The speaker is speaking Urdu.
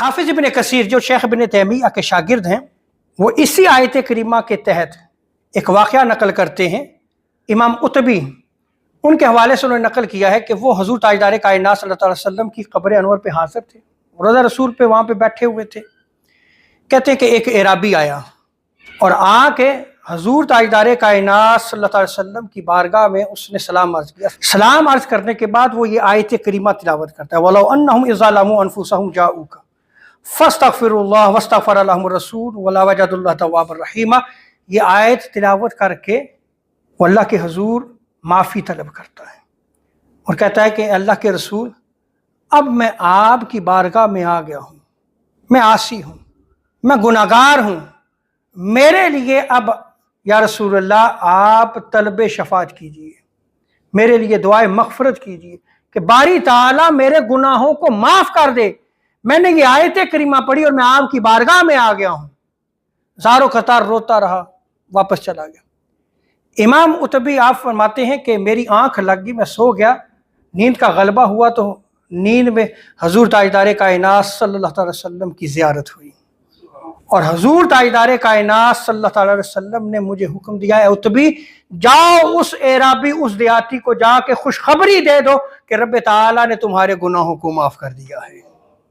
حافظ ابن کثیر جو شیخ ابن تیمیہ کے شاگرد ہیں، وہ اسی آیت کریمہ کے تحت ایک واقعہ نقل کرتے ہیں۔ امام قطبی ان کے حوالے سے انہوں نے نقل کیا ہے کہ وہ حضور تاجدار کائنات صلی اللہ علیہ وسلم کی قبر انور پہ حاضر تھے، روضہ رسول پہ وہاں پہ بیٹھے ہوئے تھے۔ کہتے ہیں کہ ایک اعرابی آیا اور آ کے حضور تاجدار کائنات صلی اللہ علیہ وسلم کی بارگاہ میں اس نے سلام عرض کیا۔ سلام عرض کرنے کے بعد وہ یہ آیت کریمہ تلاوت کرتا ہے، وَلَوْ أَنَّهُمْ إِذْ ظَلَمُوا أَنفُسَهُمْ جَاءُوكَ فَاسْتَغْفِرُوا اللَّهَ وَاسْتَغْفَرَ لَهُمُ الرَّسُولُ وَلَوَجَدُوا اللَّهَ تَوَّابًا رَحِيمًا، یہ آیت تلاوت کر کے وہ اللہ کے حضور معافی طلب کرتا ہے اور کہتا ہے کہ اللہ کے رسول، اب میں آپ کی بارگاہ میں آ گیا ہوں، میں عاصی ہوں، میں گناہگار ہوں، میرے لیے اب یا رسول اللہ آپ طلب شفاعت کیجئے، میرے لیے دعائے مغفرت کیجئے کہ باری تعالیٰ میرے گناہوں کو معاف کر دے۔ میں نے یہ آیت کریمہ پڑھی اور میں آپ کی بارگاہ میں آ گیا ہوں۔ زار و قطار روتا رہا، واپس چلا گیا۔ امام قطبی آپ فرماتے ہیں کہ میری آنکھ لگ گئی، میں سو گیا، نیند کا غلبہ ہوا تو نیند میں حضور تاجدار کائنات صلی اللہ علیہ وسلم کی زیارت ہوئی، اور حضور تاجدار کائنات صلی اللہ علیہ وسلم نے مجھے حکم دیا ہے، قطبی جاؤ اس اعرابی، اس دیہاتی کو جا کے خوشخبری دے دو کہ رب تعالیٰ نے تمہارے گناہوں کو معاف کر دیا ہے۔